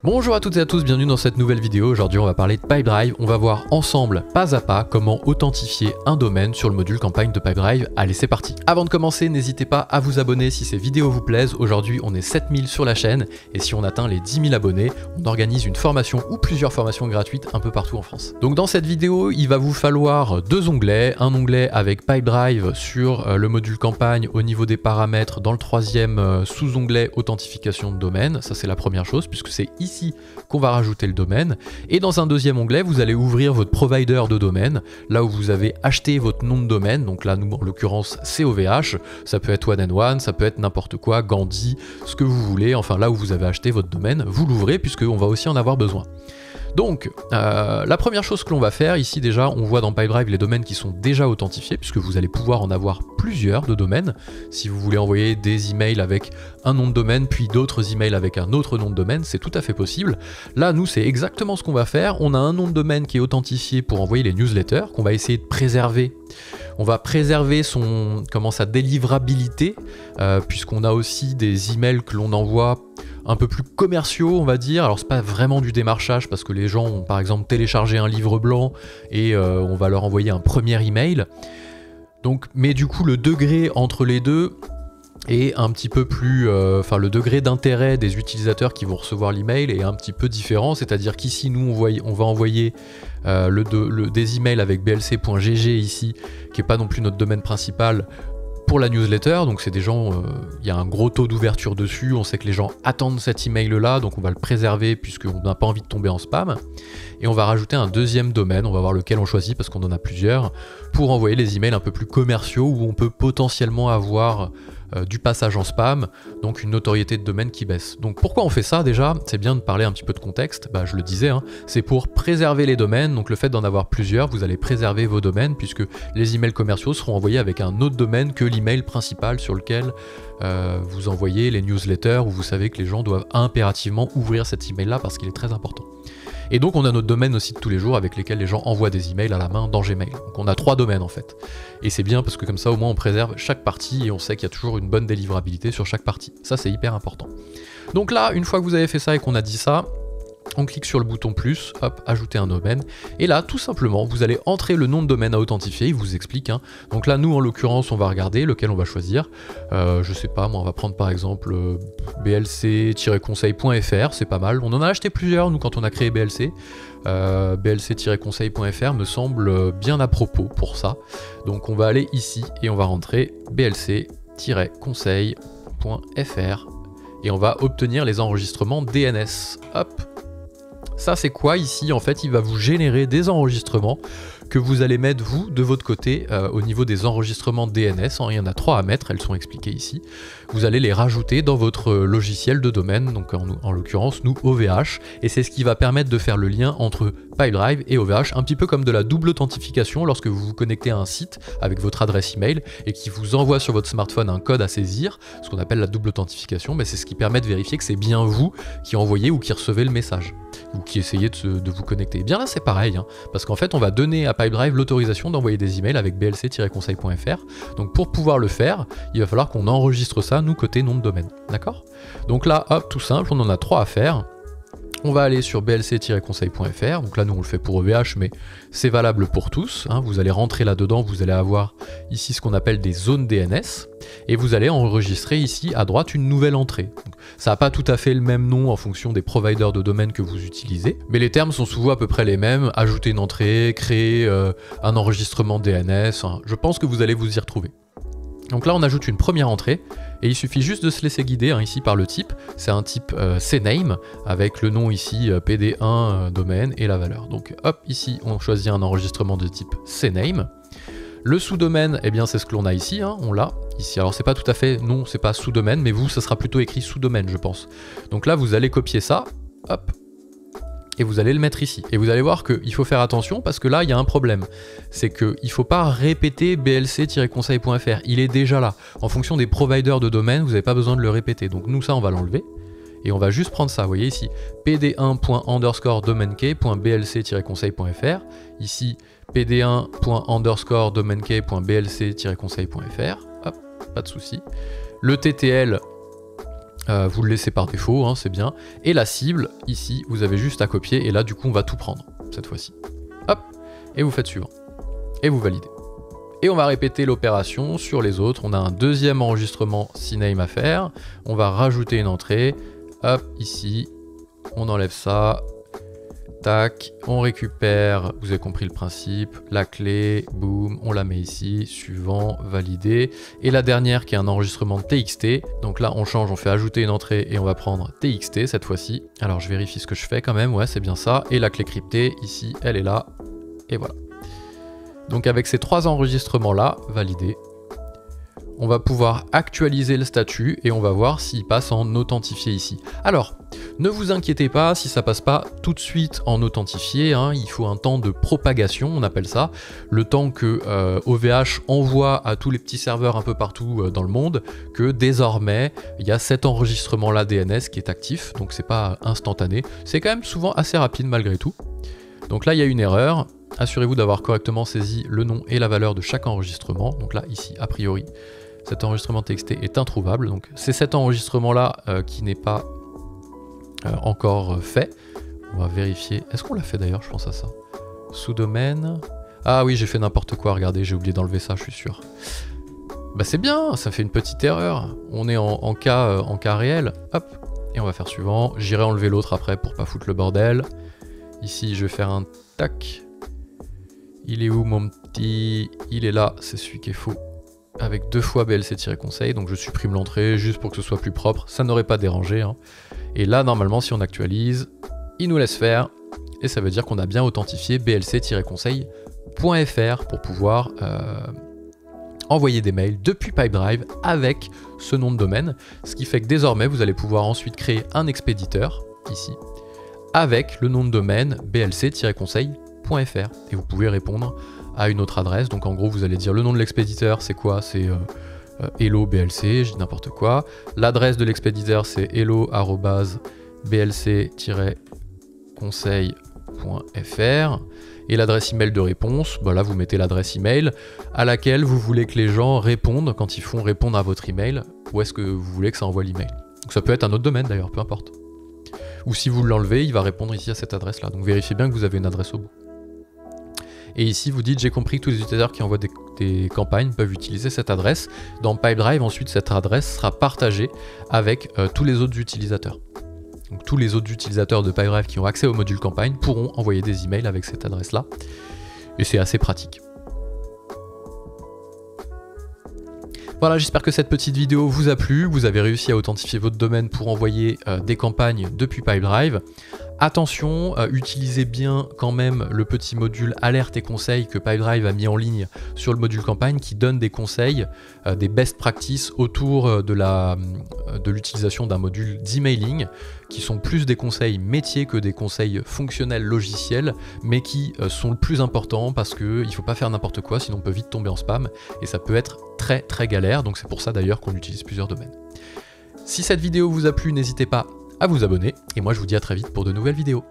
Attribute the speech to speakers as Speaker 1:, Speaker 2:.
Speaker 1: Bonjour à toutes et à tous, bienvenue dans cette nouvelle vidéo. Aujourd'hui on va parler de Pipedrive, on va voir ensemble pas à pas comment authentifier un domaine sur le module campagne de Pipedrive. Allez, c'est parti. Avant de commencer, n'hésitez pas à vous abonner si ces vidéos vous plaisent. Aujourd'hui on est 7000 sur la chaîne et si on atteint les 10 000 abonnés, on organise une formation ou plusieurs formations gratuites un peu partout en France. Donc dans cette vidéo, il va vous falloir deux onglets, un onglet avec Pipedrive sur le module campagne au niveau des paramètres, dans le troisième sous-onglet authentification de domaine, ça c'est la première chose puisque c'est ici qu'on va rajouter le domaine, et dans un deuxième onglet vous allez ouvrir votre provider de domaine, là où vous avez acheté votre nom de domaine, donc là nous en l'occurrence c'est OVH, ça peut être One and One, ça peut être n'importe quoi, Gandhi, ce que vous voulez, enfin là où vous avez acheté votre domaine, vous l'ouvrez puisqu'on va aussi en avoir besoin. Donc, la première chose que l'on va faire, ici déjà, on voit dans Pipedrive les domaines qui sont déjà authentifiés, puisque vous allez pouvoir en avoir plusieurs de domaines. Si vous voulez envoyer des emails avec un nom de domaine, puis d'autres emails avec un autre nom de domaine, c'est tout à fait possible. Là, nous, c'est exactement ce qu'on va faire. On a un nom de domaine qui est authentifié pour envoyer les newsletters, qu'on va essayer de préserver. On va préserver sa délivrabilité, puisqu'on a aussi des emails que l'on envoie un peu plus commerciaux, on va dire. Alors c'est pas vraiment du démarchage parce que les gens ont par exemple téléchargé un livre blanc et on va leur envoyer un premier email. Donc, mais du coup le degré entre les deux est un petit peu plus, le degré d'intérêt des utilisateurs qui vont recevoir l'email est un petit peu différent, c'est-à-dire qu'ici nous on va envoyer des emails avec blc.gg ici, qui n'est pas non plus notre domaine principal, pour la newsletter, donc c'est des gens, il y a un gros taux d'ouverture dessus, on sait que les gens attendent cet email là, donc on va le préserver puisqu'on n'a pas envie de tomber en spam, et on va rajouter un deuxième domaine, on va voir lequel on choisit parce qu'on en a plusieurs, pour envoyer les emails un peu plus commerciaux où on peut potentiellement avoir du passage en spam, donc une notoriété de domaine qui baisse. Donc pourquoi on fait ça déjà? C'est bien de parler un petit peu de contexte, je le disais, c'est pour préserver les domaines, donc le fait d'en avoir plusieurs, vous allez préserver vos domaines puisque les emails commerciaux seront envoyés avec un autre domaine que l'email principal sur lequel vous envoyez les newsletters où vous savez que les gens doivent impérativement ouvrir cet email là parce qu'il est très important. Et donc on a notre domaine aussi de tous les jours avec lesquels les gens envoient des emails à la main dans Gmail. Donc on a 3 domaines en fait. Et c'est bien parce que comme ça au moins on préserve chaque partie et on sait qu'il y a toujours une bonne délivrabilité sur chaque partie. Ça c'est hyper important. Donc là, une fois que vous avez fait ça et qu'on a dit ça, on clique sur le bouton plus, hop, ajouter un domaine, et là tout simplement vous allez entrer le nom de domaine à authentifier, il vous explique, donc là nous en l'occurrence on va regarder lequel on va choisir, je sais pas, moi on va prendre par exemple blc-conseil.fr, c'est pas mal, on en a acheté plusieurs nous quand on a créé BLC, blc-conseil.fr me semble bien à propos pour ça, donc on va aller ici et on va rentrer blc-conseil.fr et on va obtenir les enregistrements DNS, hop. Ça c'est quoi ici? En fait il va vous générer des enregistrements que vous allez mettre vous de votre côté au niveau des enregistrements DNS, il y en a 3 à mettre, elles sont expliquées ici. Vous allez les rajouter dans votre logiciel de domaine, donc en l'occurrence nous OVH, et c'est ce qui va permettre de faire le lien entre Pipedrive et OVH, un petit peu comme de la double authentification lorsque vous vous connectez à un site avec votre adresse email et qui vous envoie sur votre smartphone un code à saisir, ce qu'on appelle la double authentification, mais c'est ce qui permet de vérifier que c'est bien vous qui envoyez ou qui recevez le message, ou qui essayez de vous connecter. Et bien là c'est pareil, parce qu'en fait on va donner à Pipedrive l'autorisation d'envoyer des emails avec blc-conseil.fr, donc pour pouvoir le faire, il va falloir qu'on enregistre ça nous côté nom de domaine, d'accord? Donc là, hop, tout simple, on en a 3 à faire. On va aller sur blc-conseil.fr, donc là nous on le fait pour OVH mais c'est valable pour tous, vous allez rentrer là-dedans, vous allez avoir ici ce qu'on appelle des zones DNS, et vous allez enregistrer ici à droite une nouvelle entrée. Donc, ça n'a pas tout à fait le même nom en fonction des providers de domaine que vous utilisez, mais les termes sont souvent à peu près les mêmes, ajouter une entrée, créer un enregistrement DNS, je pense que vous allez vous y retrouver. Donc là on ajoute une première entrée et il suffit juste de se laisser guider ici par le type, c'est un type CNAME avec le nom ici PD1 domaine et la valeur. Donc hop, ici on choisit un enregistrement de type CNAME. Le sous-domaine, eh bien c'est ce que l'on a ici, on l'a ici. Alors c'est pas tout à fait, non c'est pas sous-domaine, mais vous ça sera plutôt écrit sous-domaine je pense. Donc là vous allez copier ça, hop, et vous allez le mettre ici. Et vous allez voir qu'il faut faire attention parce que là, il y a un problème. C'est qu'il ne faut pas répéter blc-conseil.fr. Il est déjà là. En fonction des providers de domaine, vous n'avez pas besoin de le répéter. Donc nous, ça, on va l'enlever. Et on va juste prendre ça. Vous voyez ici, pd1._domainkey.blc-conseil.fr. Ici, pd1._domainkey.blc-conseil.fr. Hop, pas de souci. Le TTL, Vous le laissez par défaut, hein, c'est bien. Et la cible, ici, vous avez juste à copier. Et là, du coup, on va tout prendre, cette fois-ci. Hop, et vous faites suivant. Et vous validez. Et on va répéter l'opération sur les autres. On a un deuxième enregistrement CNAME à faire. On va rajouter une entrée. Hop, ici. On enlève ça. Tac, on récupère, vous avez compris le principe, la clé, boum, on la met ici, suivant, validé. Et la dernière qui est un enregistrement de TXT, donc là on change, on fait ajouter une entrée et on va prendre TXT cette fois-ci. Alors je vérifie ce que je fais quand même, ouais c'est bien ça. Et la clé cryptée, ici, elle est là, et voilà. Donc avec ces 3 enregistrements là, validés, on va pouvoir actualiser le statut et on va voir s'il passe en authentifié ici. Alors, ne vous inquiétez pas si ça passe pas tout de suite en authentifié, hein, il faut un temps de propagation, on appelle ça, le temps que OVH envoie à tous les petits serveurs un peu partout dans le monde, que désormais, il y a cet enregistrement-là DNS qui est actif, donc c'est pas instantané, c'est quand même souvent assez rapide malgré tout. Donc là, il y a une erreur, assurez-vous d'avoir correctement saisi le nom et la valeur de chaque enregistrement, donc là, ici, a priori, cet enregistrement TXT est introuvable, donc c'est cet enregistrement-là qui n'est pas encore fait. On va vérifier. Est-ce qu'on l'a fait d'ailleurs? Je pense à ça. Sous-domaine. Ah oui, j'ai fait n'importe quoi, regardez, j'ai oublié d'enlever ça, je suis sûr. Bah c'est bien, ça fait une petite erreur. On est en cas réel. Hop, et on va faire suivant. J'irai enlever l'autre après pour pas foutre le bordel. Ici, je vais faire un tac. Il est où mon petit? Il est là, c'est celui qui est faux. Avec 2 fois BLC-conseil, donc je supprime l'entrée juste pour que ce soit plus propre, ça n'aurait pas dérangé. Hein. Et là, normalement, si on actualise, il nous laisse faire, et ça veut dire qu'on a bien authentifié blc-conseil.fr pour pouvoir envoyer des mails depuis Pipedrive avec ce nom de domaine, ce qui fait que désormais, vous allez pouvoir ensuite créer un expéditeur, ici, avec le nom de domaine blc-conseil.fr, et vous pouvez répondre à une autre adresse. Donc en gros vous allez dire le nom de l'expéditeur c'est quoi, c'est hello blc, je dis n'importe quoi. L'adresse de l'expéditeur c'est hello@blc-conseil.fr et l'adresse email de réponse, bah là vous mettez l'adresse email à laquelle vous voulez que les gens répondent quand ils font répondre à votre email, ou est-ce que vous voulez que ça envoie l'email. Donc ça peut être un autre domaine d'ailleurs, peu importe. Ou si vous l'enlevez, il va répondre ici à cette adresse là. Donc vérifiez bien que vous avez une adresse au bout. Et ici, vous dites, j'ai compris que tous les utilisateurs qui envoient des campagnes peuvent utiliser cette adresse. Dans Pipedrive, ensuite, cette adresse sera partagée avec tous les autres utilisateurs. Donc tous les autres utilisateurs de Pipedrive qui ont accès au module campagne pourront envoyer des emails avec cette adresse-là. Et c'est assez pratique. Voilà, j'espère que cette petite vidéo vous a plu. Vous avez réussi à authentifier votre domaine pour envoyer des campagnes depuis Pipedrive. Attention, utilisez bien quand même le petit module alerte et conseils que Pipedrive a mis en ligne sur le module campagne qui donne des conseils, des best practices autour de l'utilisation d'un module d'emailing qui sont plus des conseils métiers que des conseils fonctionnels logiciels, mais qui sont le plus importants parce qu'il ne faut pas faire n'importe quoi, sinon on peut vite tomber en spam et ça peut être très très galère, donc c'est pour ça d'ailleurs qu'on utilise plusieurs domaines. Si cette vidéo vous a plu, n'hésitez pas à vous abonner, et moi je vous dis à très vite pour de nouvelles vidéos.